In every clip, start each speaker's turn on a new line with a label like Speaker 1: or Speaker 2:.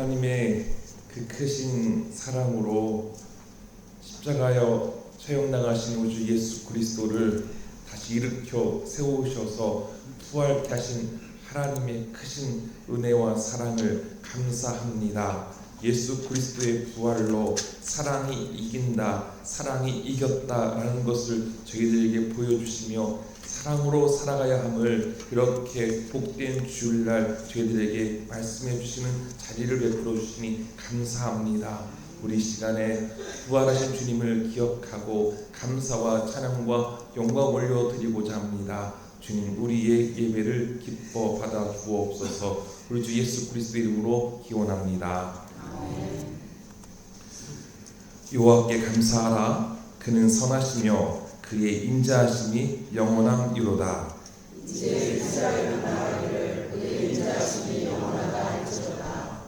Speaker 1: 하나님의 그 크신 사랑으로 십자가여 처형당하신 우주 예수 그리스도를 다시 일으켜 세우셔서 부활케 하신 하나님의 크신 은혜와 사랑을 감사합니다. 예수 그리스도의 부활로 사랑이 이긴다, 사랑이 이겼다라는 것을 저희들에게 보여주시며 사랑으로 살아가야 함을 이렇게 복된 주일날 저희들에게 말씀해 주시는 자리를 베풀어 주시니 감사합니다. 우리 시간에 부활하신 주님을 기억하고 감사와 찬양과 영광 올려드리고자 합니다. 주님, 우리의 예배를 기뻐 받아 주옵소서. 우리 주 예수 그리스도의 이름으로 기원합니다. 여호와께 감사하라. 그는 선하시며 그의 인자하심이 영원함이로다.
Speaker 2: 이제 이스라엘은 말하기를 그의 인자하심이 영원하다 할지로다.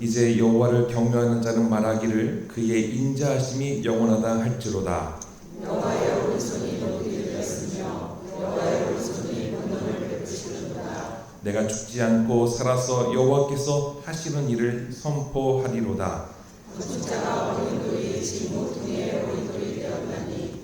Speaker 1: 이제 여호와를 경외하는 자는 말하기를 그의 인자하심이 영원하다 할지로다.
Speaker 2: 여호와의 오른손이 높이 들렸으며 여호와의 오른손이 권능을 베푸시리로다.
Speaker 1: 내가 죽지 않고 살아서 여호와께서 하시는 일을 선포하리로다.
Speaker 2: 건축자가 어린 돌이 집 모퉁이의 어린 돌이 되었나니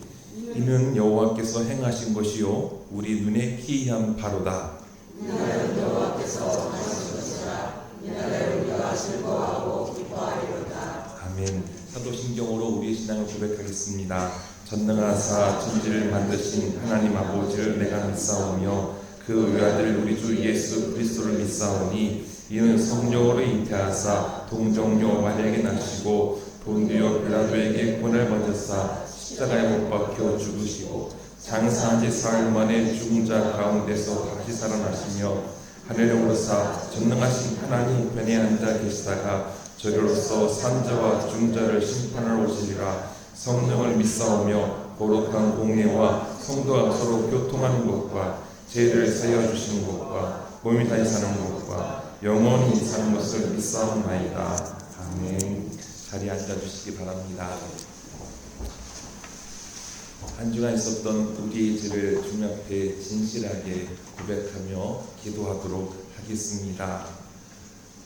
Speaker 1: 이는 여호와께서 행하신 것이요 우리 눈에 희이한 바로다.
Speaker 2: 이날은 여호와께서 하신 것이라. 이날에 우리가 즐거워하고 기뻐하리로다.
Speaker 1: 아멘. 사도신경으로 우리의 신앙을 고백하겠습니다. 전능하사 천지를 만드신 하나님 아버지를 내가 믿사오며 그 외아들 우리 주 예수 그리스도를 믿사오니 이는 성령으로 잉태하사 동정녀 마리아에게 나시고 본디오 빌라도에게 권을 받으사 십자가에 못 박혀 죽으시고 장사한 지 사흘 만에 죽은 자 가운데서 다시 살아나시며 하늘에 오르사 전능하신 하나님 우편에 앉아 계시다가 저리로서 산자와 죽은 자를 심판하러 오시리라. 성령을 믿사오며 거룩한 공예와 성도와 서로 교통하는 것과 죄를 사여 주시는 것과 몸이 다시 사는 것과 영원히 사는 것을 믿사옵나이다. 아멘. 자리에 앉아주시기 바랍니다. 한 주간 있었던 우리의 죄를 주님 앞에 진실하게 고백하며 기도하도록 하겠습니다.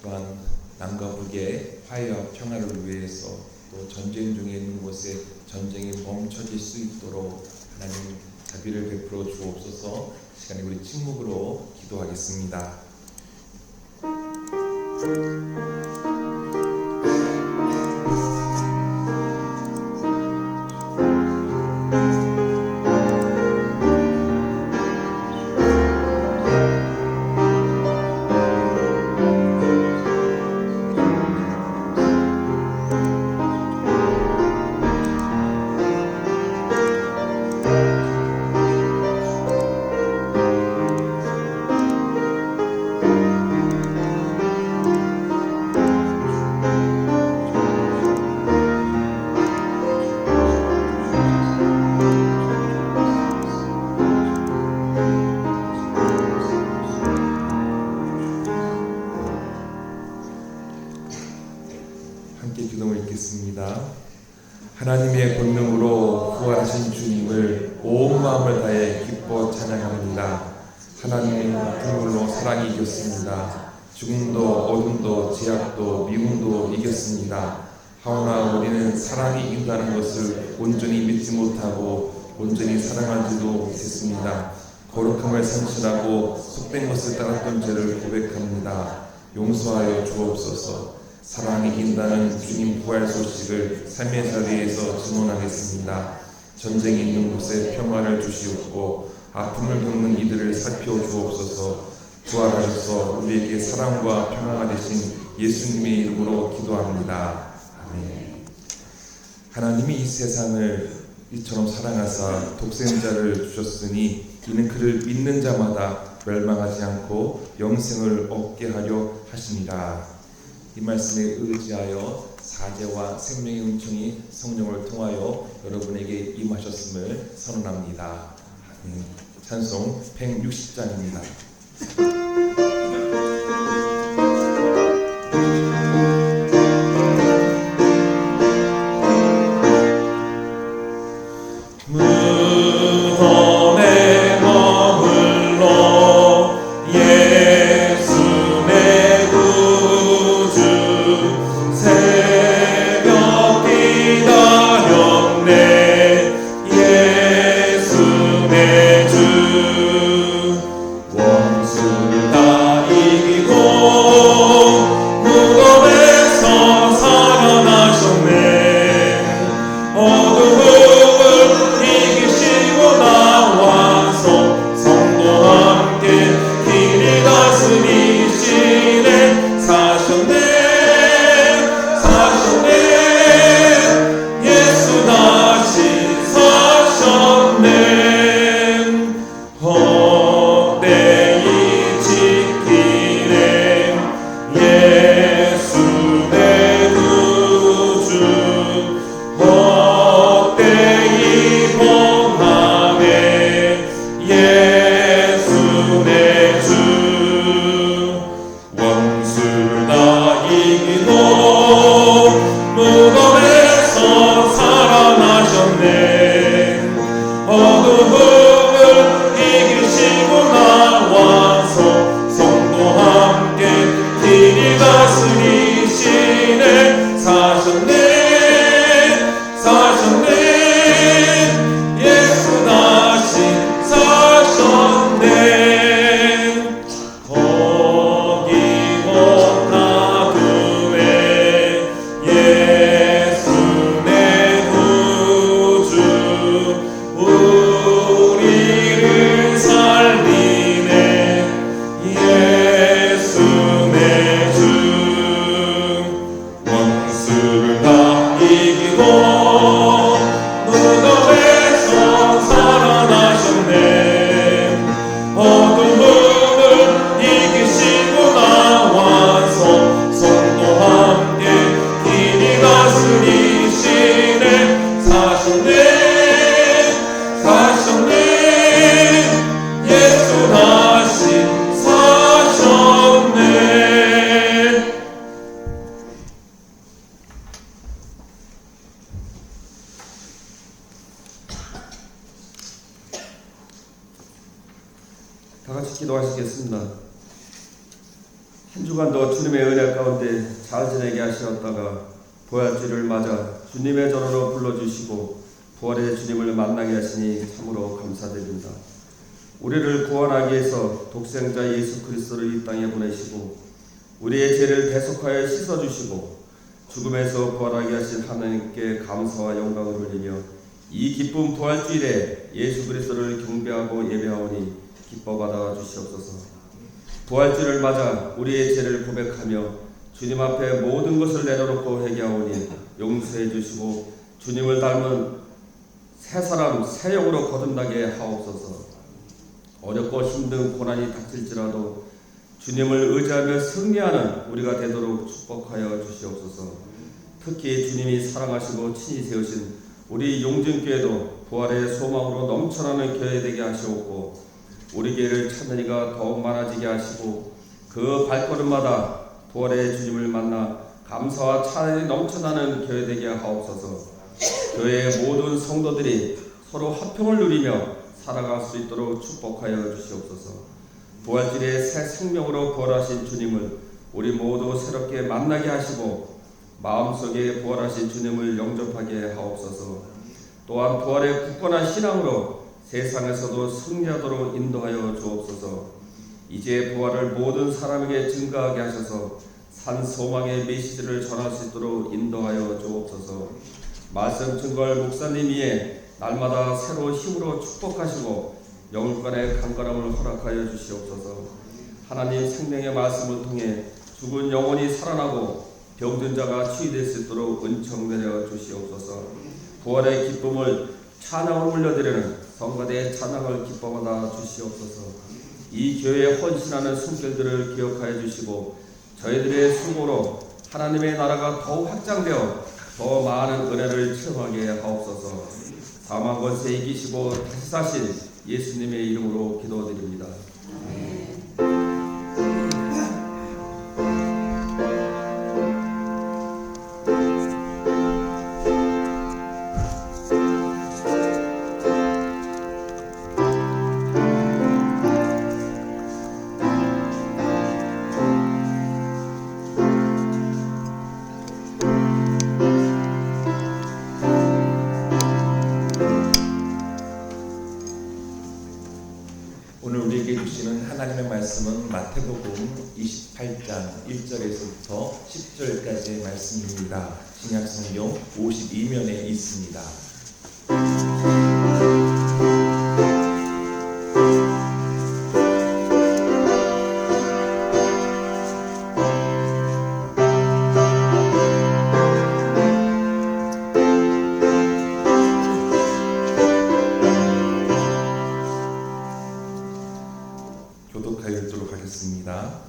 Speaker 1: 또한 남과 북의 화해와 평화를 위해서 또 전쟁 중에 있는 곳에 전쟁이 멈춰질 수 있도록 하나님 자비를 베풀어 주옵소서. 시간에 우리 침묵으로 기도하겠습니다. 함께 기도를 읽겠습니다. 하나님의 본능으로 부활하신 주님을 온 마음을 다해 기뻐 찬양합니다. 하나님의 분물로 사랑이 이겼습니다. 죽음도 어둠도 제약도 미움도 이겼습니다. 하오나 우리는 사랑이 이긴다는 것을 온전히 믿지 못하고 온전히 사랑하지도 못했습니다. 거룩함을 상실하고 속된 것을 따랐던 죄를 고백합니다. 용서하여 주옵소서. 사랑이 이긴다는 주님 부활 소식을 삶의 자리에서 증언하겠습니다. 전쟁이 있는 곳에 평화를 주시옵고 아픔을 겪는 이들을 살펴주옵소서. 부활하셔서 우리에게 사랑과 평화가 되신 예수님의 이름으로 기도합니다. 아멘. 하나님이 이 세상을 이처럼 사랑하사 독생자를 주셨으니 이는 그를 믿는 자마다 멸망하지 않고 영생을 얻게 하려 하시니라. 이 말씀에 의지하여 사제와 생명의 은총이 성령을 통하여 여러분에게 임하셨음을 선언합니다. 찬송 160장입니다.
Speaker 3: 예수 내 구주 기도하시겠습니다. 한 주간도 주님의 은혜 가운데 잘 지내게 하시었다가 부활주를 맞아 주님의 전으로 불러주시고 부활의 주님을 만나게 하시니 참으로 감사드립니다. 우리를 구원하기 위해서 독생자 예수 그리스도를 이 땅에 보내시고 우리의 죄를 대속하여 씻어주시고 죽음에서 부활하게 하신 하나님께 감사와 영광을 올리며 이 기쁜 부활주일에 예수 그리스도를 경배하고 예배하오니 기뻐 받아 주시옵소서. 부활주일을 맞아 우리의 죄를 고백하며 주님 앞에 모든 것을 내려놓고 회개하오니 용서해 주시고 주님을 닮은 새 사람 새 영으로 거듭나게 하옵소서. 어렵고 힘든 고난이 닥칠지라도 주님을 의지하며 승리하는 우리가 되도록 축복하여 주시옵소서. 특히 주님이 사랑하시고 친히 세우신 우리 용진교회도 부활의 소망으로 넘쳐나는 교회 되게 하시옵고 우리 교회를 찾는 이가 더욱 많아지게 하시고 그 발걸음마다 부활의 주님을 만나 감사와 찬양이 넘쳐나는 교회 되게 하옵소서. 교회의 모든 성도들이 서로 화평을 누리며 살아갈 수 있도록 축복하여 주시옵소서. 부활주일에 새 생명으로 부활하신 주님을 우리 모두 새롭게 만나게 하시고 마음속에 부활하신 주님을 영접하게 하옵소서. 또한 부활의 굳건한 신앙으로 세상에서도 승리하도록 인도하여 주옵소서. 이제 부활을 모든 사람에게 증거하게 하셔서 산 소망의 메시지를 전할 수 있도록 인도하여 주옵소서. 말씀 증거할 목사님 위에 날마다 새로운 힘으로 축복하시고 영육간의 강건함을 허락하여 주시옵소서. 하나님 생명의 말씀을 통해 죽은 영혼이 살아나고 병든 자가 치유될 수 있도록 은총 내려 주시옵소서. 부활의 기쁨을 찬양을 올려드리는 성가대의 찬양을 기뻐받아 주시옵소서. 이 교회에 헌신하는 손길들을 기억하여 주시고 저희들의 수고로 하나님의 나라가 더욱 확장되어 더 많은 은혜를 체험하게 하옵소서. 사망 권세 이기시고 다시 사신 예수님의 이름으로 기도드립니다.
Speaker 1: 오늘 우리에게 주시는 하나님의 말씀은 마태복음 28장 1절에서부터 10절까지의 말씀입니다. 신약성경 52면에 있습니다. 교독하여 읽도록 하겠습니다.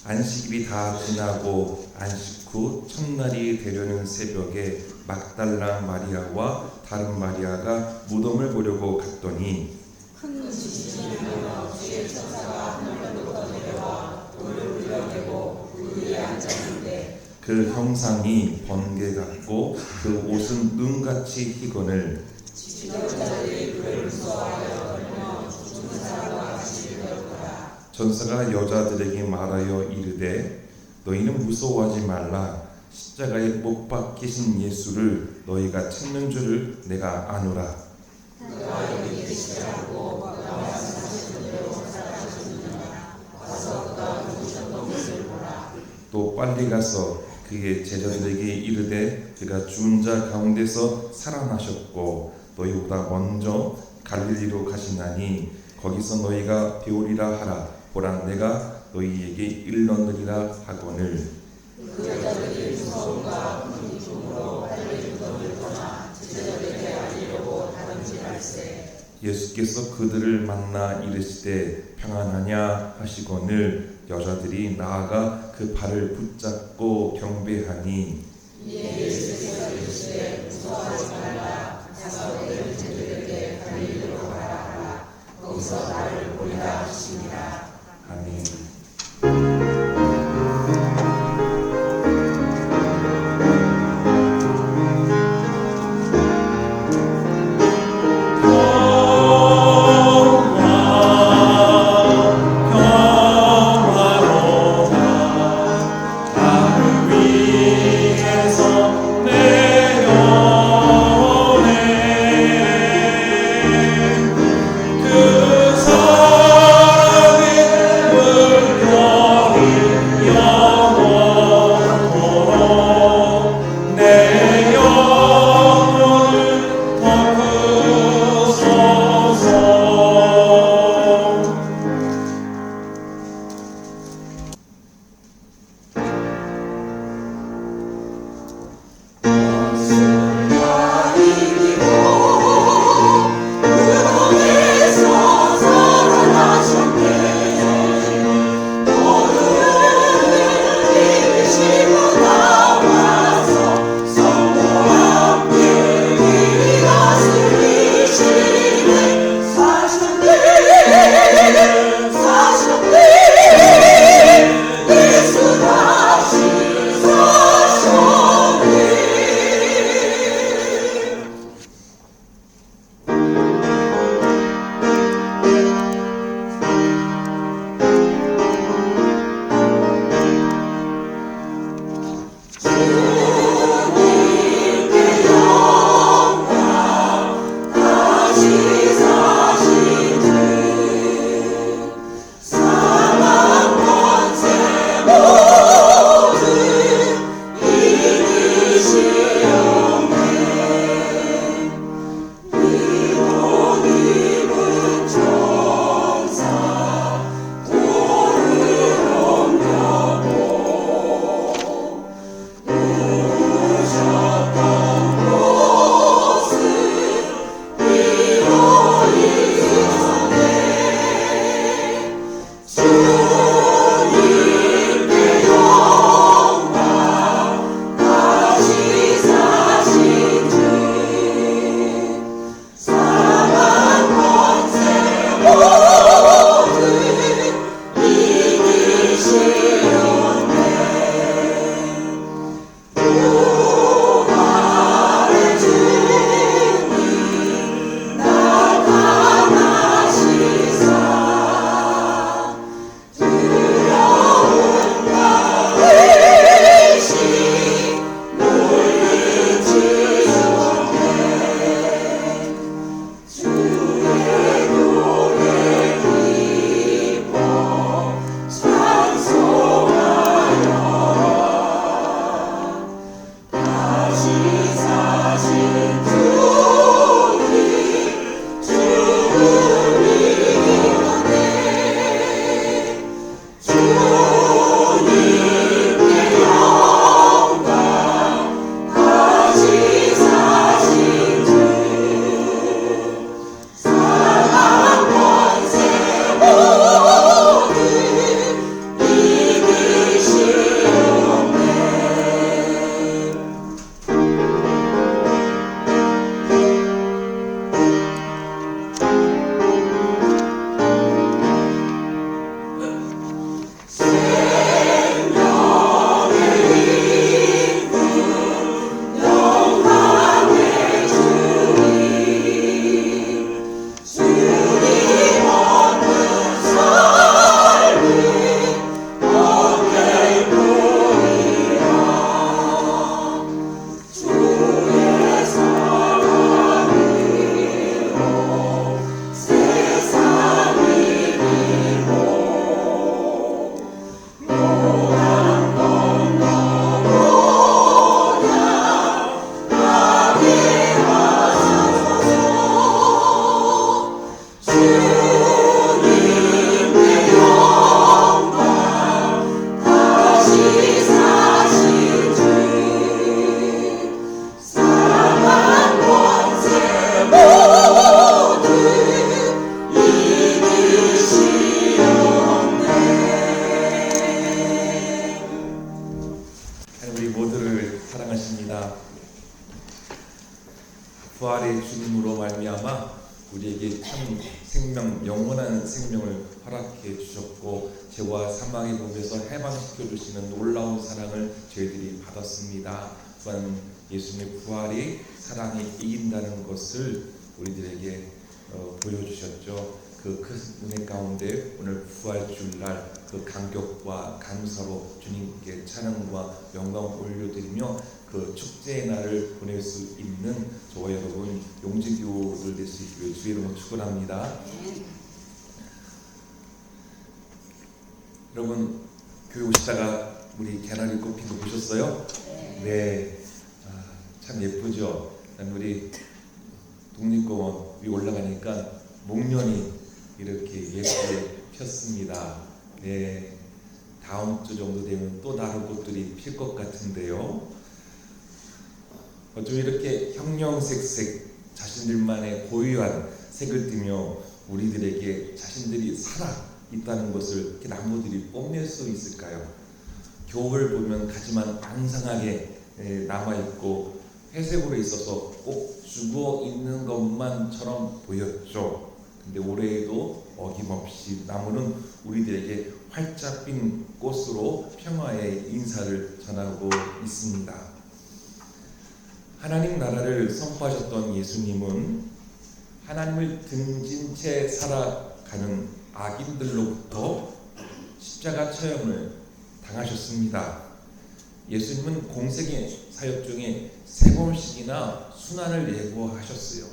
Speaker 1: 안식일이 다 지나고 안식 후 첫날이 되려는 새벽에 막달라 마리아와 다른 마리아가 무덤을 보려고 갔더니
Speaker 2: 큰 지진이 일어나 주의 천사가 하늘로부터 내려와 돌을 굴려내고 그 위에 앉았는데
Speaker 1: 그 형상이 번개 같고 그 옷은 눈같이 희거늘
Speaker 2: 지도자들이 그를 무서워하여 떨며 죽은 사람과 같이 되었더라.
Speaker 1: 전사가 여자들에게 말하여 이르되 너희는 무서워하지 말라. 십자가에 못 박히신 예수를 너희가 찾는 줄을 내가 아노라.
Speaker 2: 그가 여기 계시라고 말씀하신 대로 살아가셨느니라. 와서 그가 누구셨던 것을 보라.
Speaker 1: 또 빨리 가서 그의 제자들에게 이르되 그가 죽은 자 가운데서 살아나셨고 너희보다 먼저 갈릴리로 가시나니 거기서 너희가 배우리라 하라. 보라 내가 너희에게 일렀느니라 하거늘.
Speaker 2: 그 여자들이 무서움과 큰 기쁨으로 빨리 무덤을 떠나 제자들에게 알리려고 다름질할세.
Speaker 1: 예수께서 그들을 만나 이르시되 평안하냐 하시거늘 여자들이 나아가 그 발을 붙잡고 경배하니
Speaker 2: 예수께서 이르시되 무서워하지 말라. 가서 너희 제자들에게 갈릴리로 가라 하라. 거기서 나를 보리라 하시니라.
Speaker 1: 아멘.
Speaker 3: 평화
Speaker 1: 모두를 사랑하십니다. 부활의 주님으로 말미암아 우리에게 참 생명, 영원한 생명을 허락해 주셨고 죄와 사망의 법에서 해방시켜 주시는 놀라운 사랑을 저희들이 받았습니다. 또한 예수님의 부활이 사랑이 이긴다는 것을 우리들에게 보여주셨죠. 그 은혜 가운데 오늘 부활주일날 그 감격과 감사로 주님께 찬양과 영광 올려드리며 그 축제의 날을 보낼 수 있는 저와 여러분 용지교를 될 수 있기를 주의 이름으로 축원합니다. 여러분 교회 오시다가 우리 개나리 꽃핀 거 보셨어요? 네. 참 예쁘죠? 우리 독립공원 위에 올라가니까 목련이 이렇게 예쁘게 폈습니다. 네. 다음 주 정도 되면 또 다른 꽃들이 필 것 같은데요. 어쩜 이렇게 형형색색 자신들만의 고유한 색을 띠며 우리들에게 자신들이 살아 있다는 것을 이렇게 나무들이 뽐낼 수 있을까요? 겨울 보면 가지만 앙상하게 남아있고 회색으로 있어서 꼭 죽어 있는 것만처럼 보였죠. 근데 올해에도 어김없이 나무는 우리들에게 활짝 핀 꽃으로 평화의 인사를 전하고 있습니다. 하나님 나라를 선포하셨던 예수님은 하나님을 등진 채 살아가는 악인들로부터 십자가 처형을 당하셨습니다. 예수님은 공생의 사역 중에 3번씩이나 순환을 예고하셨어요.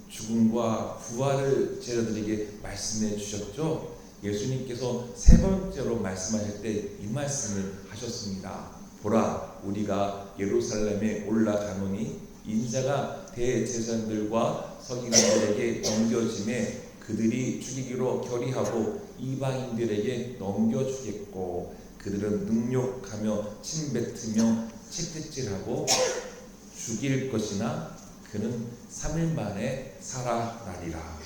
Speaker 1: 죽음과 부활을 제자들에게 말씀해 주셨죠. 예수님께서 3번째로 말씀하실 때 이 말씀을 하셨습니다. 보라, 우리가 예루살렘에 올라가노니 인자가 대제사장들과 서기관들에게 넘겨짐에 그들이 죽이기로 결의하고 이방인들에게 넘겨주겠고 그들은 능욕하며 침뱉으며 채찍질하고 죽일 것이나 그는 3일 만에 살아나리라.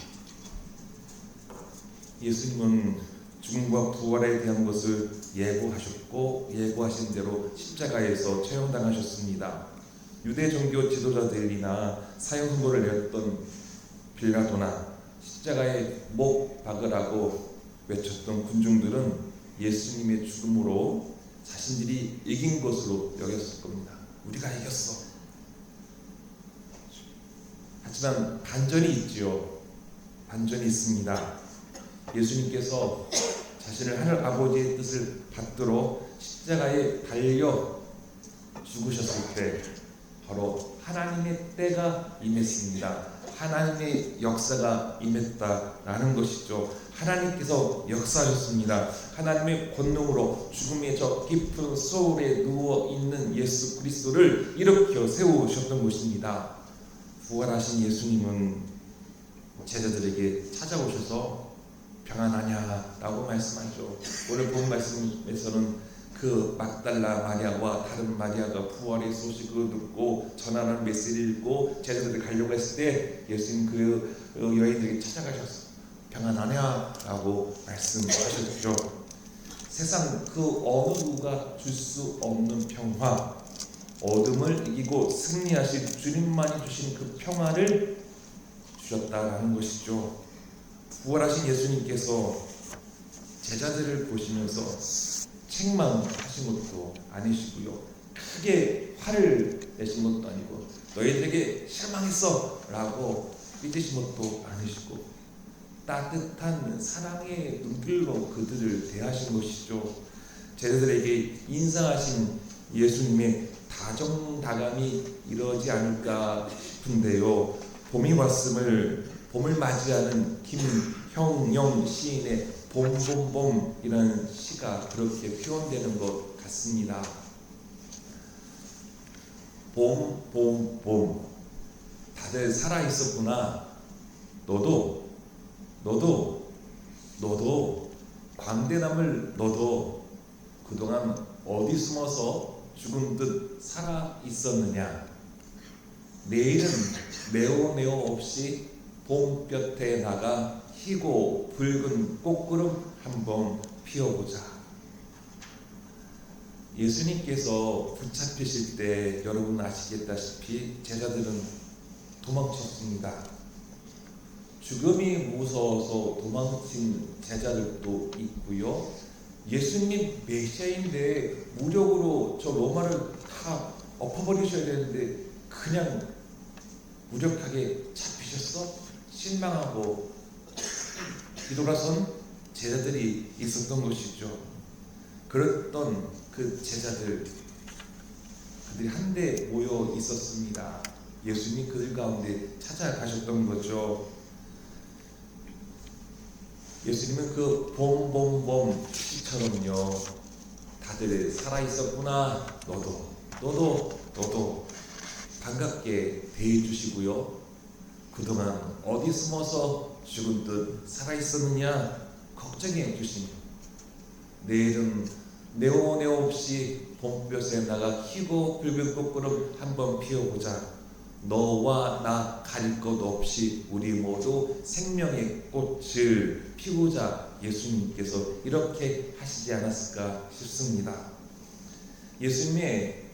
Speaker 1: 예수님은 죽음과 부활에 대한 것을 예고하셨고 예고하신 대로 십자가에서 처형당하셨습니다. 유대 종교 지도자들이나 사형 선고를 내렸던 빌라도나 십자가에 못 박으라고 외쳤던 군중들은 예수님의 죽음으로 자신들이 이긴 것으로 여겼을 겁니다. 우리가 이겼어. 하지만 반전이 있지요. 반전이 있습니다. 예수님께서 자신을 하늘 아버지의 뜻을 받들어 십자가에 달려 죽으셨을 때 바로 하나님의 때가 임했습니다. 하나님의 역사가 임했다라는 것이죠. 하나님께서 역사하셨습니다. 하나님의 권능으로 죽음의 저 깊은 소울에 누워있는 예수 그리스도를 일으켜 세우셨던 것입니다. 부활하신 예수님은 제자들에게 찾아오셔서 평안하냐 라고 말씀하죠. 오늘 본 말씀에서는 그 막달라 마리아와 다른 마리아가 부활의 소식을 듣고 전하는 메시지를 읽고 제자들이 가려고 했을 때 예수님 그 여인들에게 찾아가셔서 평안하냐 라고 말씀하셨죠. 세상 그 어느 누가 줄 수 없는 평화, 어둠을 이기고 승리하신 주님만이 주신 그 평화를 주셨다라는 것이죠. 부활하신 예수님께서 제자들을 보시면서 책망하신 것도 아니시고요. 크게 화를 내신 것도 아니고 너희들에게 실망했어 라고 삐지신 것도 아니시고 따뜻한 사랑의 눈길로 그들을 대하신 것이죠. 제자들에게 인상하신 예수님의 다정다감이 이러지 않을까 싶은데요. 봄이 왔음을 봄을 맞이하는 김형영 시인의 봄봄봄이라는 시가 그렇게 표현되는 것 같습니다. 봄, 봄, 봄. 다들 살아있었구나. 너도 광대나물 너도 그동안 어디 숨어서 죽은 듯 살아있었느냐. 내일은 네오 없이 봄볕에 나가 희고 붉은 꽃구름 한번 피워보자. 예수님께서 붙잡히실 때 여러분 아시겠다시피 제자들은 도망쳤습니다. 죽음이 무서워서 도망친 제자들도 있고요. 예수님 메시아인데 무력으로 저 로마를 다 엎어버리셔야 되는데 그냥 무력하게 잡히셨어? 실망하고 뒤돌아선 제자들이 있었던 것이죠. 그랬던 그 제자들, 그들이 한데 모여 있었습니다. 예수님이 그들 가운데 찾아가셨던 거죠. 예수님은 그 봄봄봄 시처럼요, 다들 살아있었구나, 너도 반갑게 대해주시고요. 그동안 어디 숨어서 죽은 듯 살아있었느냐 걱정해 주시며, 내일은 네오네오 없이 봄볕에 나가 희고 붉은 꽃구름 한번 피워보자. 너와 나 가릴 것 없이 우리 모두 생명의 꽃을 피우자. 예수님께서 이렇게 하시지 않았을까 싶습니다. 예수님의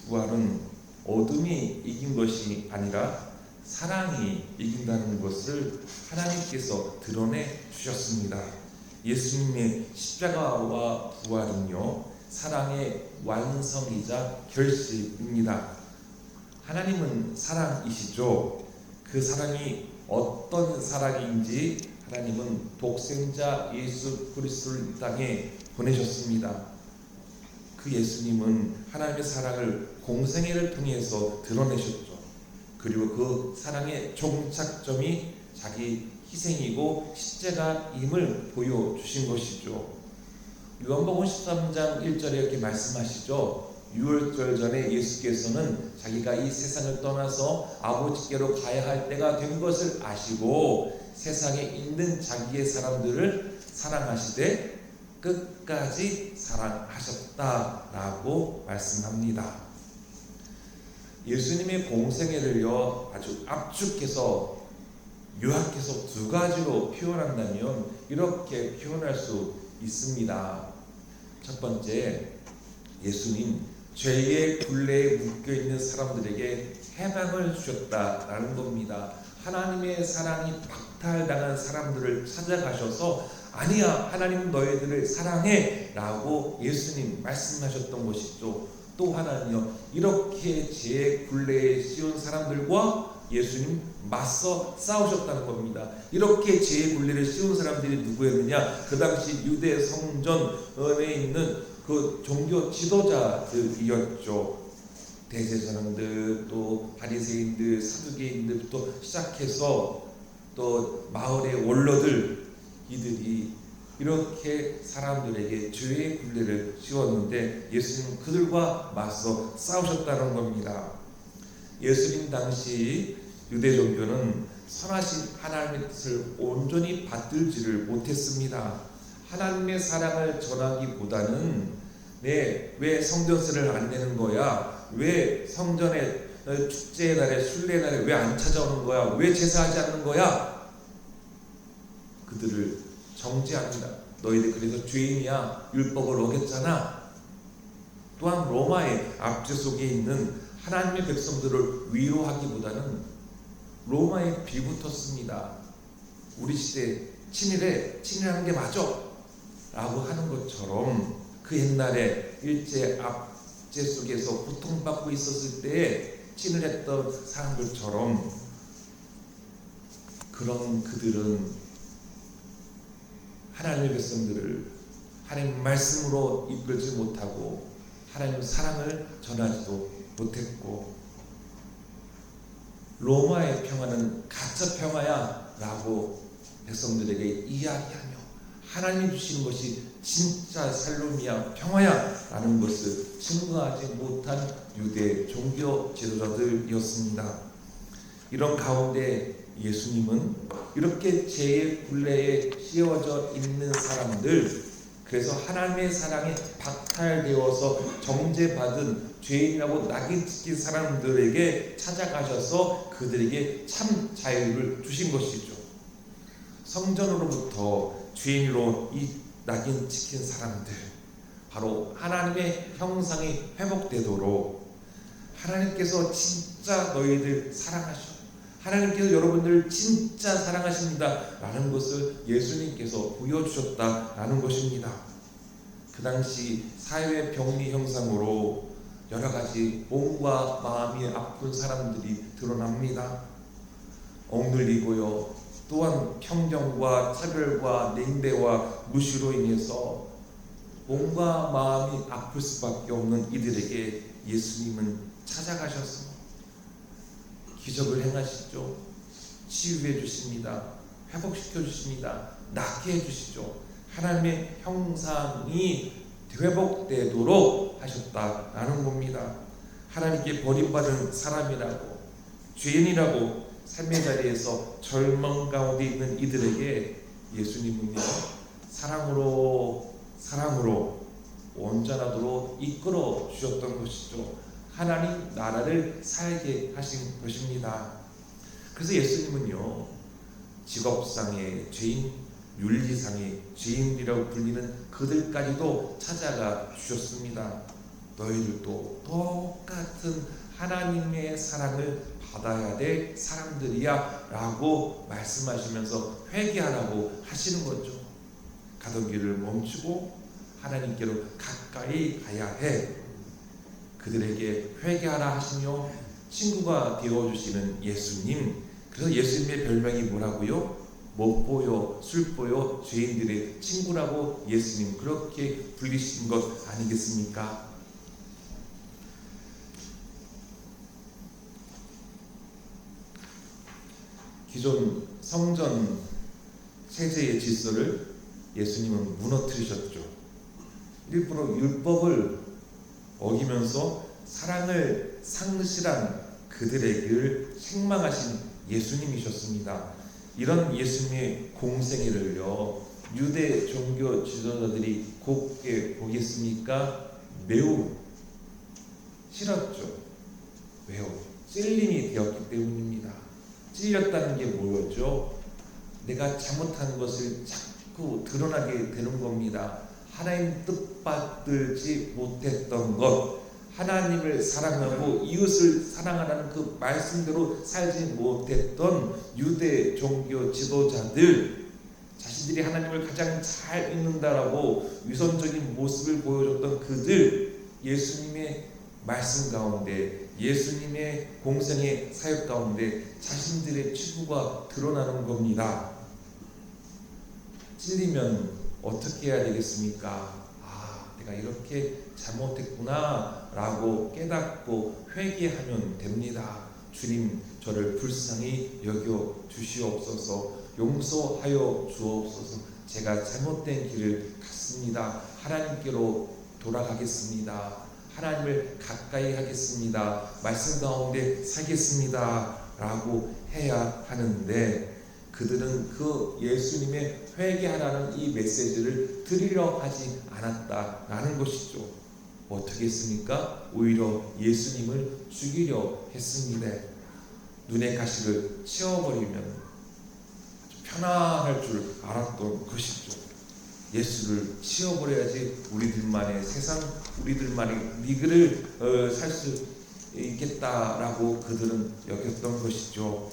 Speaker 1: 부활은 어둠이 이긴 것이 아니라 사랑이 이긴다는 것을 하나님께서 드러내 주셨습니다. 예수님의 십자가와 부활은요, 사랑의 완성이자 결실입니다. 하나님은 사랑이시죠. 그 사랑이 어떤 사랑인지 하나님은 독생자 예수 그리스도를 이 땅에 보내셨습니다. 그 예수님은 하나님의 사랑을 공생애를 통해서 드러내셨죠. 그리고 그 사랑의 종착점이 자기 희생이고 십자가임을 보여주신 것이죠. 요한복음 13장 1절에 이렇게 말씀하시죠. 유월절 전에 예수께서는 자기가 이 세상을 떠나서 아버지께로 가야 할 때가 된 것을 아시고 세상에 있는 자기의 사람들을 사랑하시되 끝까지 사랑하셨다라고 말씀합니다. 예수님의 공생애를요, 아주 압축해서 요약해서 두 가지로 표현한다면 이렇게 표현할 수 있습니다. 첫 번째, 예수님 죄의 굴레에 묶여있는 사람들에게 해방을 주셨다라는 겁니다. 하나님의 사랑이 박탈당한 사람들을 찾아가셔서 아니야, 하나님은 너희들을 사랑해 라고 예수님 말씀하셨던 것이죠. 또 하나는요, 이렇게 죄의 굴레에 씌운 사람들과 예수님 맞서 싸우셨다는 겁니다. 이렇게 죄의 굴레를 씌운 사람들이 누구였느냐? 그 당시 유대 성전에 있는 그 종교 지도자들이었죠. 대제사장들, 또 바리새인들, 사두개인들부터 시작해서 또 마을의 원로들, 이들이 이렇게 사람들에게 죄의 굴레를 씌웠는데 예수님은 그들과 맞서 싸우셨다는 겁니다. 예수님 당시 유대 종교는 선하신 하나님의 뜻을 온전히 받들지를 못했습니다. 하나님의 사랑을 전하기보다는 왜 성전세를 안 내는 거야? 왜 성전에 축제의 날에 순례의 날에 왜 안 찾아오는 거야? 왜 제사하지 않는 거야? 그들을 정죄합니다. 너희들 그래서 죄인이야. 율법을 어겼잖아. 또한 로마의 압제 속에 있는 하나님의 백성들을 위로하기보다는 로마에 빌붙었습니다. 우리 시대 친일하는 게 맞아 라고 하는 것처럼 그 옛날에 일제 압제 속에서 고통받고 있었을 때에 친일했던 사람들처럼 그런 그들은 하나님의 백성들을 하나님 말씀으로 이끌지 못하고 하나님의 사랑을 전하지도 못했고 로마의 평화는 가짜 평화야 라고 백성들에게 이야기하며 하나님이 주시는 것이 진짜 살롬이야 평화야 라는 것을 증거하지 못한 유대 종교 지도자들이었습니다. 이런 가운데 예수님은 이렇게 죄의 굴레에 씌워져 있는 사람들, 그래서 하나님의 사랑에 박탈되어서 정죄받은 죄인이라고 낙인 찍힌 사람들에게 찾아가셔서 그들에게 참 자유를 주신 것이죠. 성전으로부터 죄인으로 이 낙인 찍힌 사람들, 바로 하나님의 형상이 회복되도록 하나님께서 진짜 너희들 사랑하셔. 하나님께서 여러분들을 진짜 사랑하십니다 라는 것을 예수님께서 보여주셨다라는 것입니다. 그 당시 사회 병리 형상으로 여러 가지 몸과 마음이 아픈 사람들이 드러납니다. 억눌리고요. 또한 편견과 차별과 냉대와 무시로 인해서 몸과 마음이 아플 수밖에 없는 이들에게 예수님은 찾아가셔서 기적을 행하시죠. 치유해 주십니다. 회복시켜 주십니다. 낫게 해 주시죠. 하나님의 형상이 회복되도록 하셨다라는 겁니다. 하나님께 버림받은 사람이라고 죄인이라고 삶의 자리에서 절망 가운데 있는 이들에게 예수님은요 사랑으로 온전하도록 이끌어 주셨던 것이죠. 하나님 나라를 살게 하신 것입니다. 그래서 예수님은요 직업상의 죄인, 윤리상의 죄인이라고 불리는 그들까지도 찾아가 주셨습니다. 너희들도 똑같은 하나님의 사랑을 받아야 될 사람들이야 라고 말씀하시면서 회개하라고 하시는 거죠. 가던 길을 멈추고 하나님께로 가까이 가야 해. 그들에게 회개하라 하시며 친구가 되어주시는 예수님. 그래서 예수님의 별명이 뭐라고요? 못보여 술보여 죄인들의 친구라고 예수님 그렇게 불리신 것 아니겠습니까? 기존 성전 세제의 질서를 예수님은 무너뜨리셨죠. 일부러 율법을 어기면서 사랑을 상실한 그들에게 책망하신 예수님이셨습니다. 이런 예수님의 공생애를요 유대 종교 지도자들이 곱게 보겠습니까? 매우 싫었죠. 왜요? 찔림이 되었기 때문입니다. 찔렸다는 게 뭐였죠? 내가 잘못한 것을 자꾸 드러나게 되는 겁니다. 하나님 뜻받들지 못했던 것, 하나님을 사랑하고 이웃을 사랑하라는 그 말씀대로 살지 못했던 유대 종교 지도자들, 자신들이 하나님을 가장 잘 믿는다라고 위선적인 모습을 보여줬던 그들, 예수님의 말씀 가운데, 예수님의 공생의 사역 가운데 자신들의 치부가 드러나는 겁니다. 찔리면 어떻게 해야 되겠습니까? 내가 이렇게 잘못했구나 라고 깨닫고 회개하면 됩니다. 주님, 저를 불쌍히 여겨 주시옵소서. 용서하여 주옵소서. 제가 잘못된 길을 갔습니다. 하나님께로 돌아가겠습니다. 하나님을 가까이 하겠습니다. 말씀 가운데 살겠습니다 라고 해야 하는데, 그들은 그 예수님의 회개하라는 이 메시지를 들으려 하지 않았다라는 것이죠. 어떻게 했습니까? 오히려 예수님을 죽이려 했습니다. 눈의 가시를 치워버리면 편안할 줄 알았던 것이죠. 예수를 치워버려야지 우리들만의 세상, 우리들만의 리그를 살 수 있겠다라고 그들은 여겼던 것이죠.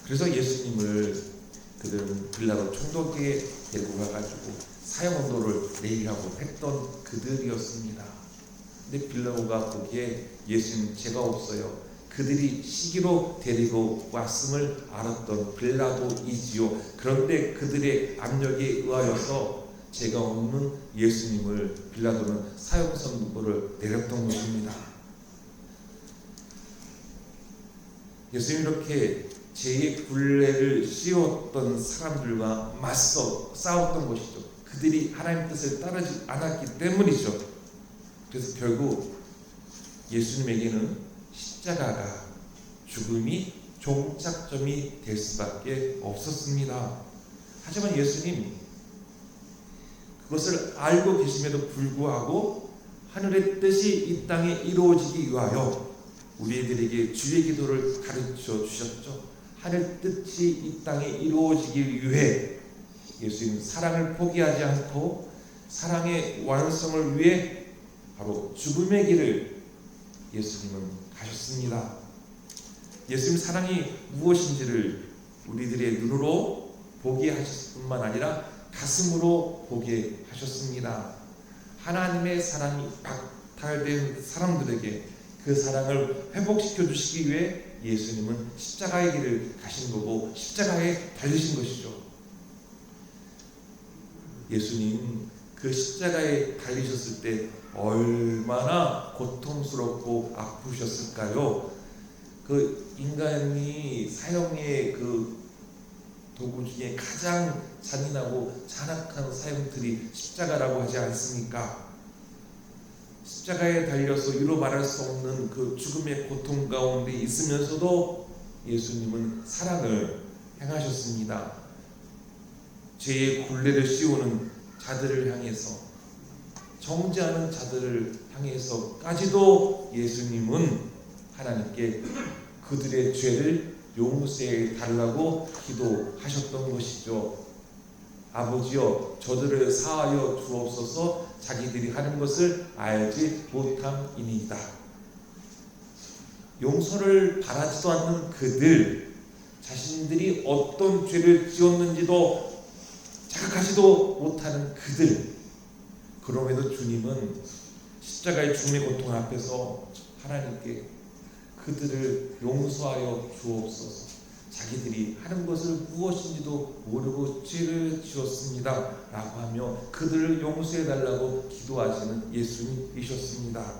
Speaker 1: 그래서 예수님을 그들은 빌라도 총독에게 데리고 가가지고 사형언도를 내리라고 했던 그들이었습니다. 근데 빌라도가 보기에 예수님 죄가 없어요. 그들이 시기로 데리고 왔음을 알았던 빌라도이지요. 그런데 그들의 압력에 의하여서 죄가 없는 예수님을 빌라도는 사형 선고를 내렸던 것입니다. 예수님 이렇게 죄의 굴레를 씌웠던 사람들과 맞서 싸웠던 것이죠. 그들이 하나님 뜻을 따르지 않았기 때문이죠. 그래서 결국 예수님에게는 십자가가 죽음이 종착점이 될 수밖에 없었습니다. 하지만 예수님 그것을 알고 계심에도 불구하고 하늘의 뜻이 이 땅에 이루어지기 위하여 우리들에게 주의 기도를 가르쳐 주셨죠. 하늘 뜻이 이 땅에 이루어지기 위해 예수님 사랑을 포기하지 않고 사랑의 완성을 위해 바로 죽음의 길을 예수님은 가셨습니다. 예수님 사랑이 무엇인지를 우리들의 눈으로 보게 하셨을 뿐만 아니라 가슴으로 보게 하셨습니다. 하나님의 사랑이 박탈된 사람들에게 그 사랑을 회복시켜 주시기 위해 예수님은 십자가의 길을 가신 거고 십자가에 달리신 것이죠. 예수님 그 십자가에 달리셨을 때 얼마나 고통스럽고 아프셨을까요? 그 인간이 사형의 그 도구 중에 가장 잔인하고 잔악한 사형들이 십자가라고 하지 않습니까? 십자가에 달려서 이루 말할 수 없는 그 죽음의 고통 가운데 있으면서도 예수님은 사랑을 행하셨습니다. 죄의 굴레를 씌우는 자들을 향해서, 정죄하는 자들을 향해서까지도 예수님은 하나님께 그들의 죄를 용서해 달라고 기도하셨던 것이죠. 아버지여, 저들을 사하여 주옵소서. 자기들이 하는 것을 알지 못함이니이다. 용서를 바라지도 않는 그들, 자신들이 어떤 죄를 지었는지도 자각하지도 못하는 그들, 그럼에도 주님은 십자가의 죽음의 고통 앞에서 하나님께 그들을 용서하여 주옵소서. 자기들이 하는 것을 무엇인지도 모르고 죄를 지었습니다 라고 하며 그들을 용서해 달라고 기도하시는 예수님이셨습니다.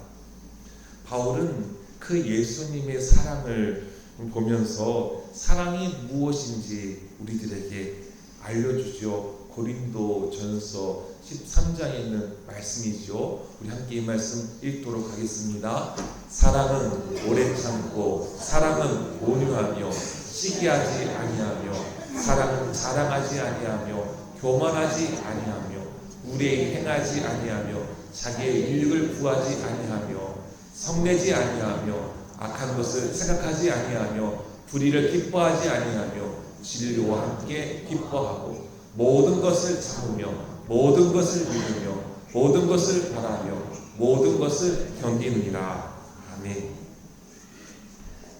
Speaker 1: 바울은 그 예수님의 사랑을 보면서 사랑이 무엇인지 우리들에게 알려주죠. 고린도전서 13장에 있는 말씀이죠. 우리 함께 이 말씀 읽도록 하겠습니다. 사랑은 오래 참고, 사랑은 온유하며, 시기하지 아니하며, 사랑은 자랑하지 아니하며, 교만하지 아니하며, 우레히 행하지 아니하며, 자기의 이익을 구하지 아니하며, 성내지 아니하며, 악한 것을 생각하지 아니하며, 불의를 기뻐하지 아니하며, 진리와 함께 기뻐하고, 모든 것을 참으며, 모든 것을 믿으며, 모든 것을 바라며, 모든 것을 견디느니라. 아멘.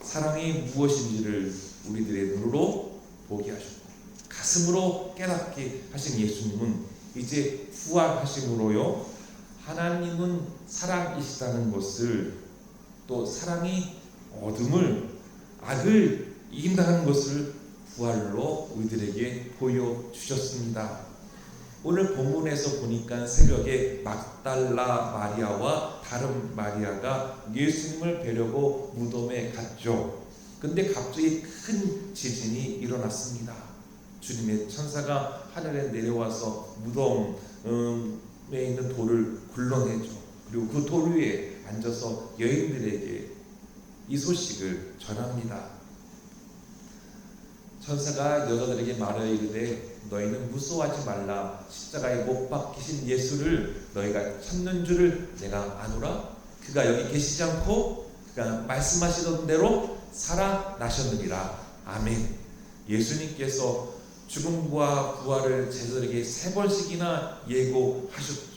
Speaker 1: 사랑이 무엇인지를 우리들의 눈으로 보게 하셨고 가슴으로 깨닫게 하신 예수님은 이제 부활하심으로요, 하나님은 사랑이시다는 것을, 또 사랑이 어둠을, 악을 이긴다는 것을 부활로 우리들에게 보여주셨습니다. 오늘 본문에서 보니까 새벽에 막달라 마리아와 다른 마리아가 예수님을 뵈려고 무덤에 갔죠. 근데 갑자기 큰 지진이 일어났습니다. 주님의 천사가 하늘에 내려와서 무덤에 있는 돌을 굴러내죠. 그리고 그 돌 위에 앉아서 여인들에게 이 소식을 전합니다. 천사가 여자들에게 말하여 이르되 너희는 무서워하지 말라. 십자가에 못 박히신 예수를 너희가 찾는 줄을 내가 아노라. 그가 여기 계시지 않고 그가 말씀하시던 대로 살아나셨느니라. 아멘. 예수님께서 죽음과 부활을 제자들에게 3번씩이나 예고하셨죠.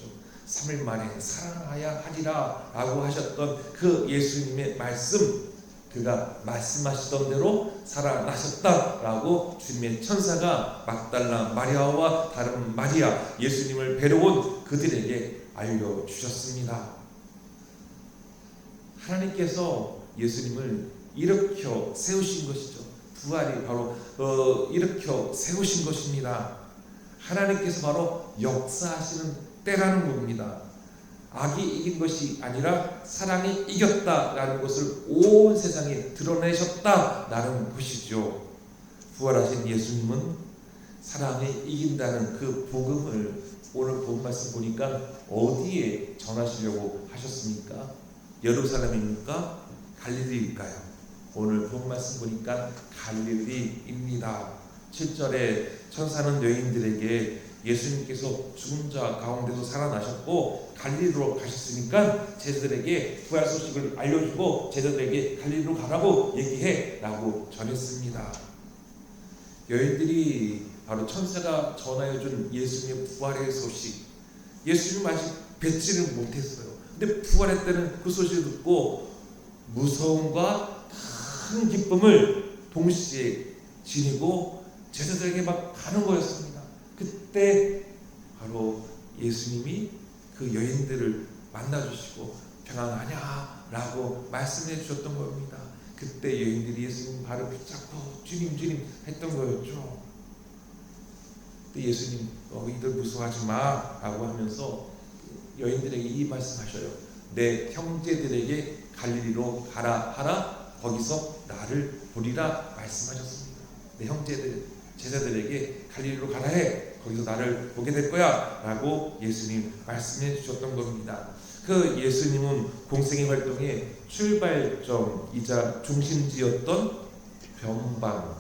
Speaker 1: 3일 만에 살아나야 하리라 라고 하셨던 그 예수님의 말씀, 그가 말씀하시던 대로 살아나셨다라고 주님의 천사가 막달라 마리아와 다른 마리아, 예수님을 뵈러 온 그들에게 알려주셨습니다. 하나님께서 예수님을 일으켜 세우신 것이죠. 부활이 바로 일으켜 세우신 것입니다. 하나님께서 바로 역사하시는 때라는 겁니다. 악이 이긴 것이 아니라 사랑이 이겼다라는 것을 온 세상에 드러내셨다라는 것이죠. 부활하신 예수님은 사랑이 이긴다는 그 복음을 오늘 본 말씀 보니까 어디에 전하시려고 하셨습니까? 예루살렘입니까? 갈릴리일까요? 오늘 본 말씀 보니까 갈릴리입니다. 7절에 천사는 여인들에게 예수님께서 죽은 자 가운데서 살아나셨고 갈릴리로 가셨으니까 제자들에게 부활 소식을 알려주고 제자들에게 갈릴리로 가라고 얘기해 라고 전했습니다. 여인들이 바로 천사가 전하여준 예수님의 부활의 소식, 예수님 아직 뵙지를 못했어요. 근데 부활의 때는 그 소식을 듣고 무서움과 큰 기쁨을 동시에 지니고 제자들에게 막 가는 거였습니다. 그때 바로 예수님이 그 여인들을 만나주시고 평안하냐 라고 말씀해 주셨던 겁니다. 그때 여인들이 예수님 발을 붙잡고 주님 주님 했던 거였죠. 근데 예수님 너희들 무서워하지 마 라고 하면서 여인들에게 이 말씀하셔요. 내 형제들에게 갈릴리로 가라 하라 거기서 나를 보리라 말씀하셨습니다. 내 형제들 제자들에게 갈릴리로 가라 해 거기서 나를 보게 될 거야 라고 예수님 말씀해 주셨던 겁니다. 그 예수님은 공생의 활동의 출발점이자 중심지였던 변방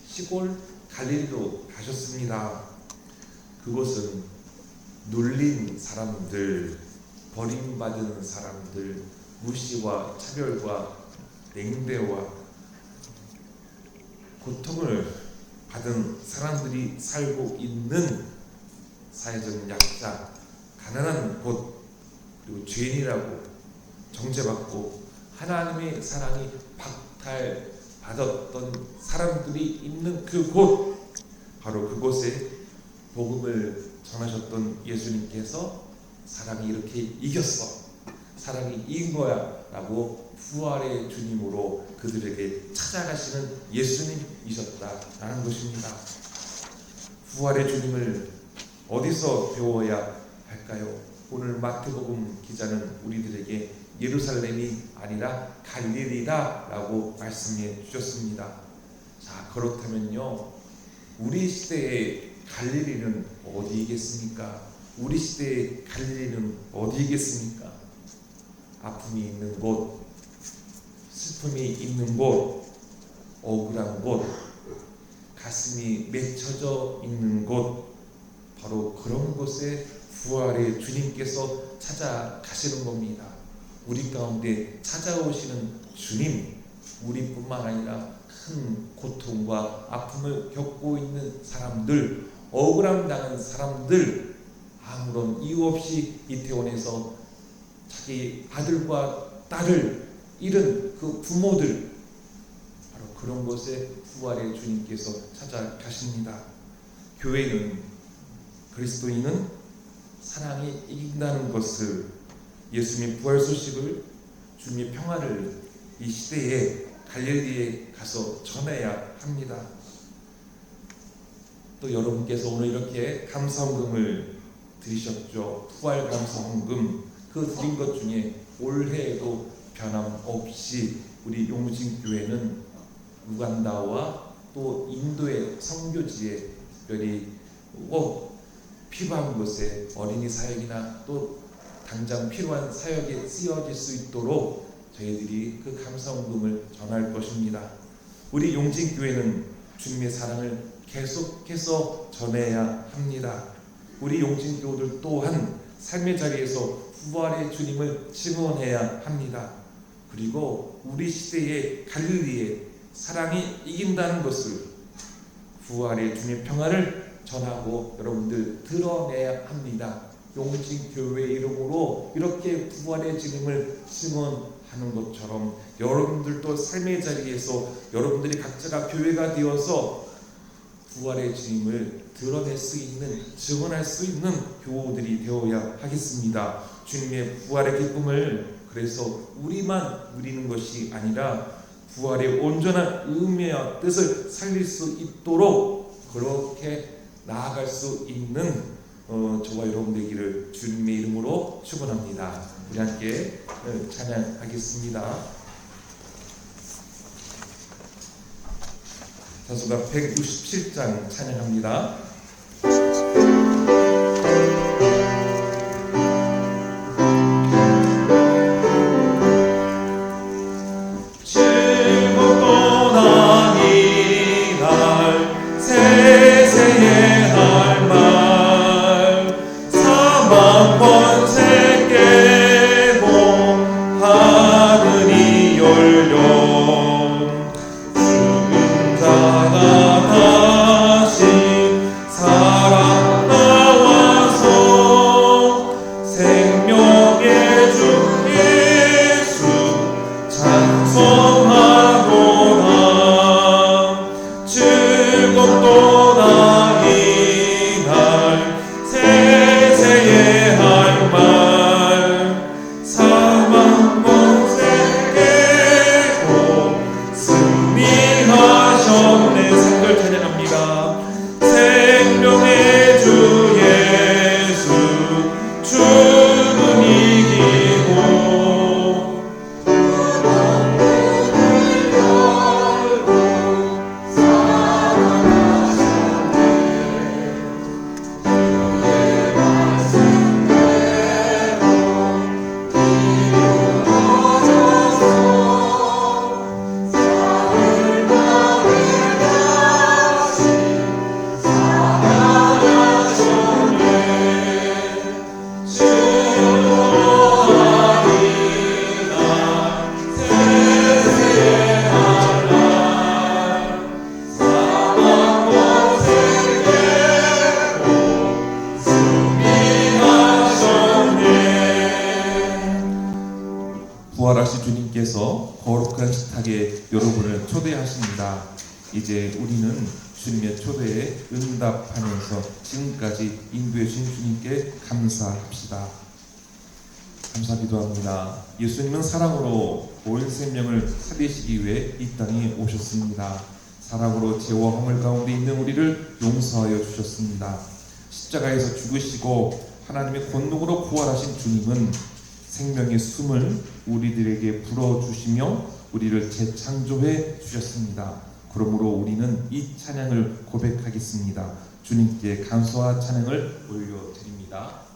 Speaker 1: 시골 갈릴리로 가셨습니다. 그곳은 눌린 사람들, 버림받은 사람들, 무시와 차별과 냉대와 고통을 받은 사람들이 살고 있는 사회적 약자, 가난한 곳, 그리고 죄인이라고 정죄받고 하나님의 사랑이 박탈받았던 사람들이 있는 그곳, 바로 그곳에 복음을 전하셨던 예수님께서 사랑이 이렇게 이겼어, 사랑이 이긴 거야 라고 부활의 주님으로 그들에게 찾아가시는 예수님이셨다라는 것입니다. 부활의 주님을 어디서 배워야 할까요? 오늘 마태복음 기자는 우리들에게 예루살렘이 아니라 갈릴리다 라고 말씀해 주셨습니다. 자, 그렇다면요, 우리 시대의 갈릴리는 어디이겠습니까? 우리 시대의 갈릴리는 어디이겠습니까? 아픔이 있는 곳, 슬픔이 있는 곳, 억울한 곳, 가슴이 맺혀져 있는 곳, 바로 그런 곳에 부활의 주님께서 찾아가시는 겁니다. 우리 가운데 찾아오시는 주님, 우리뿐만 아니라 큰 고통과 아픔을 겪고 있는 사람들, 억울함 당한 사람들, 아무런 이유 없이 이태원에서 자기 아들과 딸을 잃은 그 부모들, 바로 그런 곳에 부활의 주님께서 찾아가십니다. 교회는, 그리스도인은 사랑이 이긴다는 것을, 예수님의 부활 소식을, 주님의 평화를 이 시대에 갈릴리에 가서 전해야 합니다. 또 여러분께서 오늘 이렇게 감사헌금을 드리셨죠. 부활 감사헌금, 그 드린 것 중에 올해에도 변함없이 우리 용진교회는 우간다와 또 인도의 선교지에 특별히 필요한 곳에 어린이 사역이나 또 당장 필요한 사역에 쓰여질 수 있도록 저희들이 그 감사헌금을 전할 것입니다. 우리 용진교회는 주님의 사랑을 계속해서 전해야 합니다. 우리 용진교우들 또한 삶의 자리에서 부활의 주님을 증언해야 합니다. 그리고 우리 시대의 갈릴리에 사랑이 이긴다는 것을, 부활의 주님의 평화를 전하고 여러분들 드러내야 합니다. 용진교회 이름으로 이렇게 부활의 주님을 증언하는 것처럼 여러분들도 삶의 자리에서 여러분들이 각자가 교회가 되어서 부활의 주님을 드러낼 수 있는, 증언할 수 있는 교우들이 되어야 하겠습니다. 주님의 부활의 기쁨을 그래서 우리만 누리는 것이 아니라 부활의 온전한 의미와 뜻을 살릴 수 있도록 그렇게 나아갈 수 있는 저와 여러분 되기를 주님의 이름으로 축원합니다. 우리 함께 찬양하겠습니다. 찬송가 167장 찬양합니다. 생명의 주 주님께서 거룩한 식탁에 여러분을 초대하십니다. 이제 우리는 주님의 초대에 응답하면서 지금까지 인도해 주신 주님께 감사합시다. 감사 기도합니다. 예수님은 사랑으로 온 생명을 살리시기 위해 이 땅에 오셨습니다. 사랑으로 죄와 허물 가운데 있는 우리를 용서하여 주셨습니다. 십자가에서 죽으시고 하나님의 권능으로 부활하신 주님은 생명의 숨을 우리들에게 불어주시며 우리를 재창조해 주셨습니다. 그러므로 우리는 이 찬양을 고백하겠습니다. 주님께 감사와 찬양을 올려드립니다.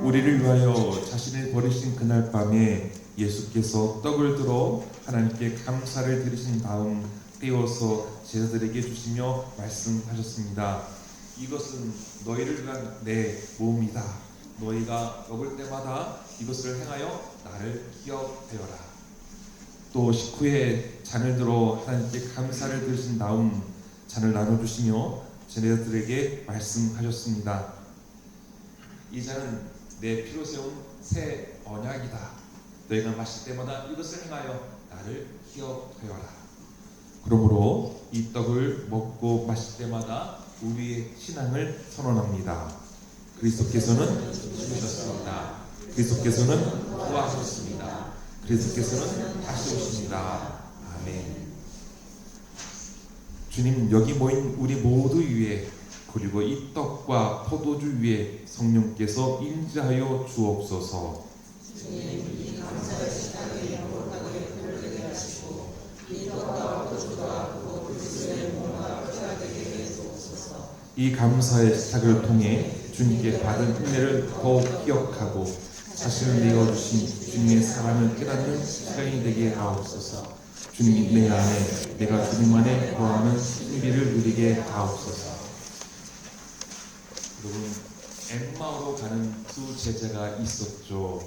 Speaker 1: 우리를 위하여 자신을 버리신 그날 밤에 예수께서 떡을 들어 하나님께 감사를 드리신 다음 떼어서 제자들에게 주시며 말씀하셨습니다. 이것은 너희를 위한 내 몸이다. 너희가 먹을 때마다 이것을 행하여 나를 기억하여라. 또 식후에 잔을 들어 하나님께 감사를 드리신 다음 잔을 나눠주시며 제자들에게 말씀하셨습니다. 이 잔은 내 피로 세운 새 언약이다. 너희가 마실 때마다 이것을 행하여 나를 기억하여라. 그러므로 이 떡을 먹고 마실 때마다 우리의 신앙을 선언합니다. 그리스도께서는 죽으셨습니다. 그리스도께서는 부활하셨습니다. 그리스도께서는 다시 오십니다. 아멘. 주님, 여기 모인 우리 모두 위에 그리고 이 떡과 포도주 위에 성령께서 임재하여 주옵소서.
Speaker 2: 주님, 이 감사의 식탁을 영원하게 부르게 하시고 이 떡과 포도주가 곧 그리스도의 몸과 피가 되게 해 주옵소서.
Speaker 1: 이 감사의 식탁을 통해 주님께 받은 은혜를 더욱 기억하고 자신을 내어주신 주님의 사랑을 깨닫는 시간이 되게 하옵소서. 주님이 내 안에, 내가 주님 안에 거하는 신비를 누리게 하옵소서. 여러분, 엠마오로 가는 두 제자가 있었죠.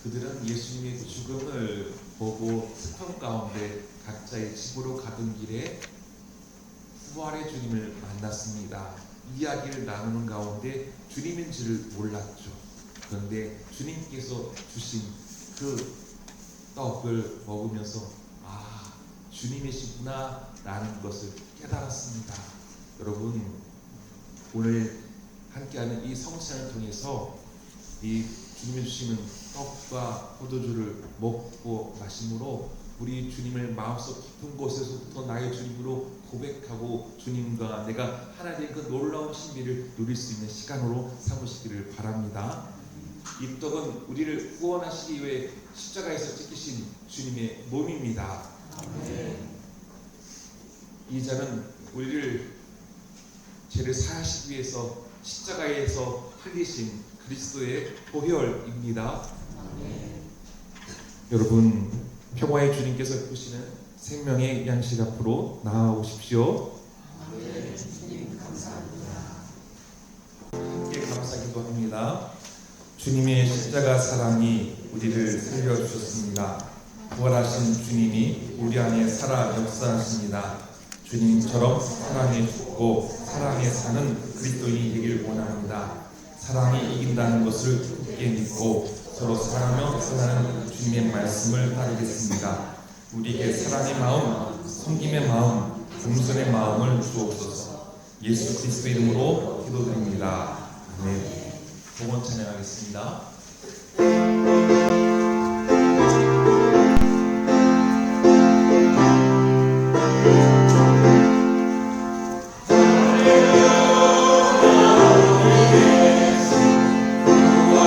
Speaker 1: 그들은 예수님의 죽음을 보고 슬픔 가운데 각자의 집으로 가던 길에 부활의 주님을 만났습니다. 이야기를 나누는 가운데 주님인지를 몰랐죠. 그런데 주님께서 주신 그 떡을 먹으면서 주님이시구나 라는 것을 깨달았습니다. 여러분, 오늘 함께하는 이 성찬을 통해서 이 주님이 주시는 떡과 포도주를 먹고 마심으로 우리 주님을 마음속 깊은 곳에서부터 나의 주님으로 고백하고 주님과 내가 하나 된 그 놀라운 신비를 누릴 수 있는 시간으로 삼으시기를 바랍니다. 이 떡은 우리를 구원하시기 위해 십자가에서 찢기신 주님의 몸입니다. 이 잔은 우리를 죄를 사하시기 위해서 십자가에서 흘리신 그리스도의 보혈입니다. 여러분, 평화의 주님께서 이끄시는 생명의 양식 앞으로 나아오십시오.
Speaker 2: 주님 감사합니다.
Speaker 1: 함께 감사기도 합니다. 주님의 십자가 사랑이 우리를 살려주셨습니다. 부활하신 주님이 우리 안에 살아 역사하십니다. 주님처럼 사랑에 죽고 사랑에 사는 그리스도인이 되길 원합니다. 사랑이 이긴다는 것을 굳게 믿고 서로 사랑하며 사는 주님의 말씀을 따르겠습니다. 우리에게 사랑의 마음, 섬김의 마음, 겸손의 마음을 주옵소서. 예수 그리스도의 이름으로 기도드립니다. 아멘. 봉헌 찬양하겠습니다.
Speaker 2: 주와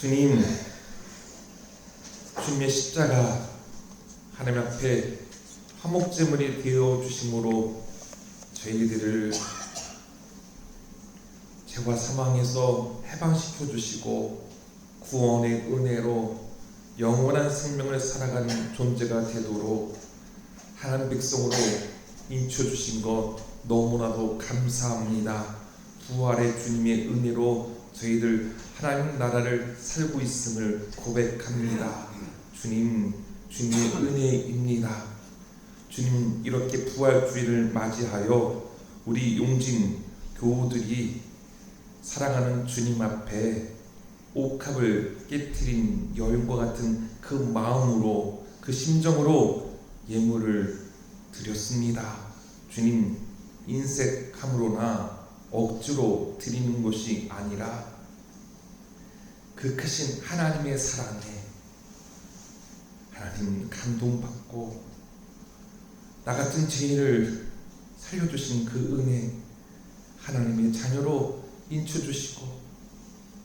Speaker 1: 주님의 십자가 하나님 앞에 화목제물이 되어 주심으로 저희들을 죄와 사망에서 해방시켜 주시고 구원의 은혜로 영원한 생명을 살아가는 존재가 되도록 하나님 백성으로 인쳐주신 것 너무나도 감사합니다. 부활의 주님의 은혜로 저희들 하나님 나라를 살고 있음을 고백합니다. 주님의 은혜입니다. 주님, 이렇게 부활주의를 맞이하여 우리 용진 교우들이 사랑하는 주님 앞에 옥합을 깨트린 여인과 같은 그 마음으로, 그 심정으로 예물을 드렸습니다. 주님, 인색함으로나 억지로 드리는 것이 아니라 그 크신 하나님의 사랑에 하나님 감동받고 나 같은 죄인을 살려주신 그 은혜, 하나님의 자녀로 인쳐주시고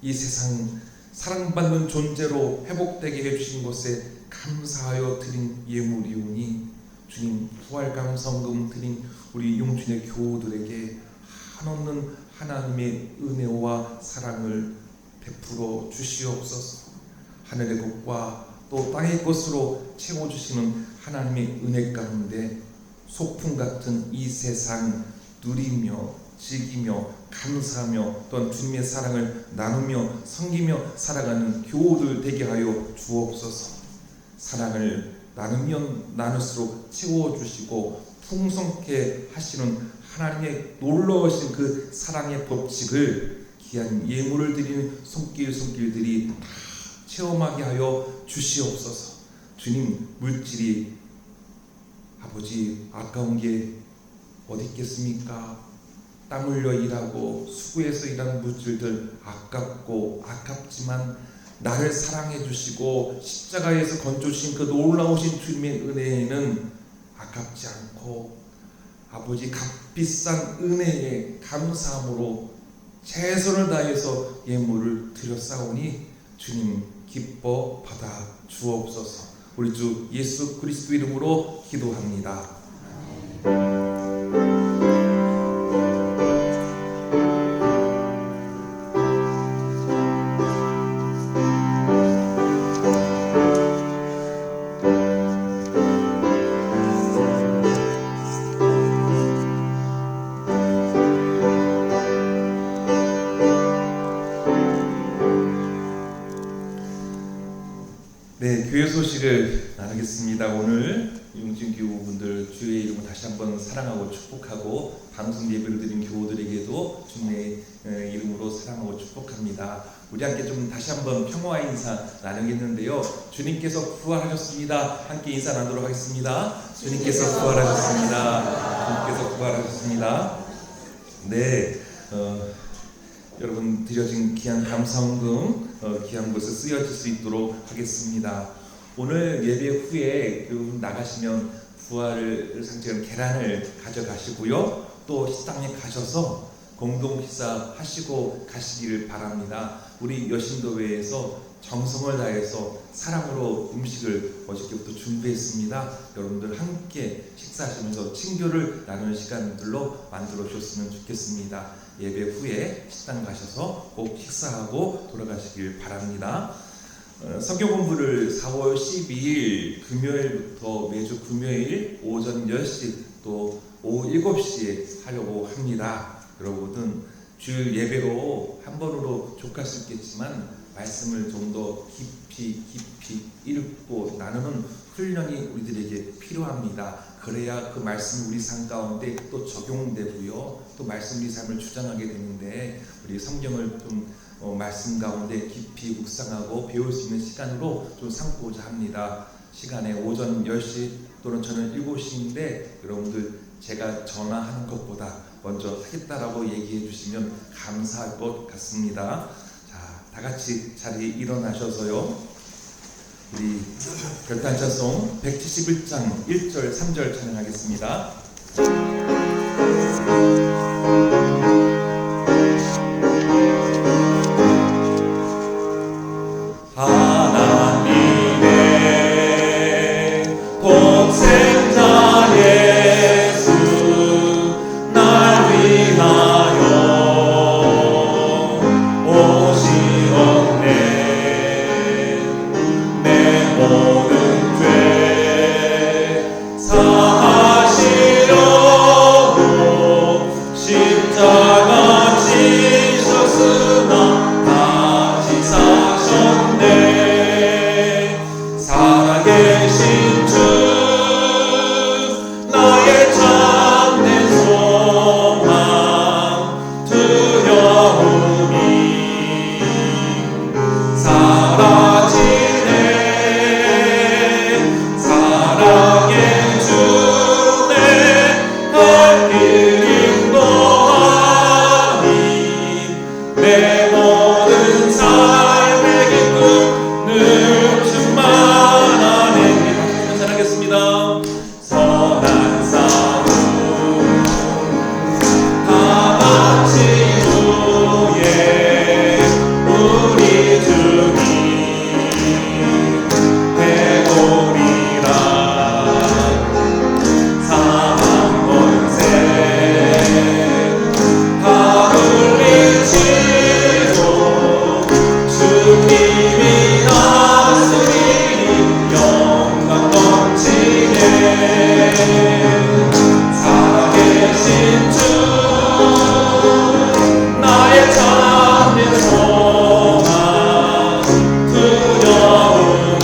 Speaker 1: 이 세상 사랑받는 존재로 회복되게 해주신 것에 감사하여 드린 예물이오니 주님, 부활감성금 드린 우리 용준의 교우들에게 한없는 하나님의 은혜와 사랑을 베풀어 주시옵소서. 하늘의 것과 또 땅의 것으로 채워주시는 하나님의 은혜 가운데 소풍 같은 이 세상 누리며 즐기며 감사하며 또한 주님의 사랑을 나누며 섬기며 살아가는 교우들 되게 하여 주옵소서. 사랑을 나누면 나눌수록 채워주시고 풍성케 하시는 하나님의 놀라우신 그 사랑의 법칙을 귀한 예물을 드리는 손길들이 다 체험하게 하여 주시옵소서. 주님, 물질이 아버지 아까운 게 어디 있겠습니까? 땀 흘려 일하고 수고해서 일하는 물질들 아깝고 아깝지만 나를 사랑해 주시고 십자가에서 건져주신 그 놀라우신 주님의 은혜에는 아깝지 않고 아버지 값비싼 은혜에 감사함으로 최선을 다해서 예물을 드렸사오니 주님 기뻐 받아 주옵소서. 우리 주 예수 그리스도 이름으로 기도합니다. 네, 교회 소식을 나누겠습니다. 오늘 용진 교우분들 주의 이름을 다시 한번 사랑하고 축복하고 방송 예배를 드린 교우들에게도 주님의 이름으로 사랑하고 축복합니다. 우리 함께 좀 다시 한번 평화의 인사 나누겠는데요. 주님께서 부활하셨습니다. 함께 인사 나누도록 하겠습니다. 주님께서 부활하셨습니다. 주님께서 부활하셨습니다. 네, 여러분 드려진 귀한 감사원금 귀한 곳에 쓰여질 수 있도록 하겠습니다. 오늘 예배 후에 나가시면 부활을 상징하는 계란을 가져가시고요. 또 식당에 가셔서 공동 식사하시고 가시기를 바랍니다. 우리 여신도회에서 정성을 다해서 사랑으로 음식을 어저께부터 준비했습니다. 여러분들 함께 식사하시면서 친교를 나누는 시간들로 만들어 주셨으면 좋겠습니다. 예배 후에 식당 가셔서 꼭 식사하고 돌아가시길 바랍니다. 성경 공부를 4월 12일 금요일부터 매주 금요일 오전 10시 또 오후 7시에 하려고 합니다. 여러분은 주일 예배로 한 번으로 족할 수 있겠지만 말씀을 좀 더 깊이 읽고 나누는 훈련이 우리들에게 필요합니다. 그래야 그 말씀이 우리 삶 가운데 또 적용되고요. 또 말씀 우리 삶을 주장하게 되는데 우리 성경을 좀 말씀 가운데 깊이 묵상하고 배울 수 있는 시간으로 좀 삼고자 합니다. 시간에 오전 10시 또는 저는 7시인데 여러분들 제가 전화하는 것보다 먼저 하겠다라고 얘기해 주시면 감사할 것 같습니다. 자, 다 같이 자리에 일어나셔서요. 우리 결단찬송 171장 1절 3절 찬양하겠습니다. 하나님의 독생자 예수 날 위하여 오시었네. 내 모든 죄 사하시려고 십자가 지셨으나 다시 사셨네. 살아계신 주 나의 참된 소망 두려움이 사라지네. 사랑의 주내 할 길 인도하니 내 모든 삶의 기쁨 늘 충만하네. 찬양하겠습니다. 선한 싸움 다 마친 후에 우리 주님 해오리라. 사망 권세 다 물리치고 주님이 다스리니 영광 넘치네. 살아계신 주 나의 참된 소망 두려움이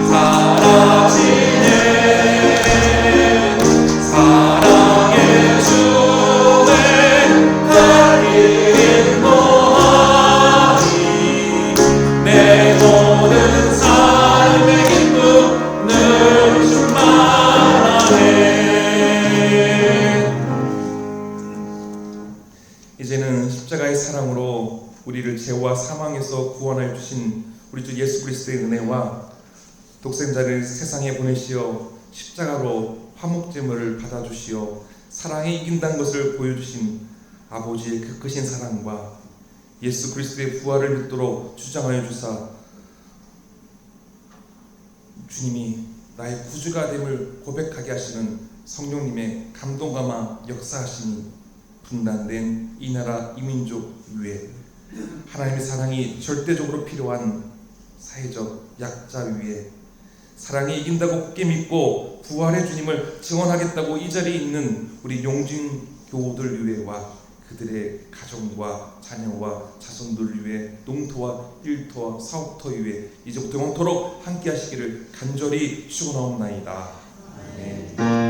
Speaker 1: 사라지네. 사랑의 주내 갈 길 인도하니 내 모든 삶의 기쁨 늘 충만하네. 이제는 십자가의 사랑으로 우리를 죄와 사망에서 구원하여 주신 우리 주 예수 그리스도의 은혜와 독생자를 세상에 보내시어 십자가로 화목제물을 받아주시어 사랑이 이긴다는 것을 보여주신 아버지의 그 크신 사랑과 예수 그리스도의 부활을 믿도록 주장하여 주사 주님이 나의 구주가 됨을 고백하게 하시는 성령님의 감동감화 역사하심이 분단된 이 나라 이 민족 위에 하나님의 사랑이 절대적으로 필요한 사회적 약자 위에 사랑이 이긴다고 굳게 믿고 부활의 주님을 증언하겠다고 이 자리에 있는 우리 용진 교우들 위에와 그들의 가정과 자녀와 자손들 위해 농토와 일토와 사업터 위에 이제부터 영원토록 함께 하시기를 간절히 축원하옵나이다. 아멘.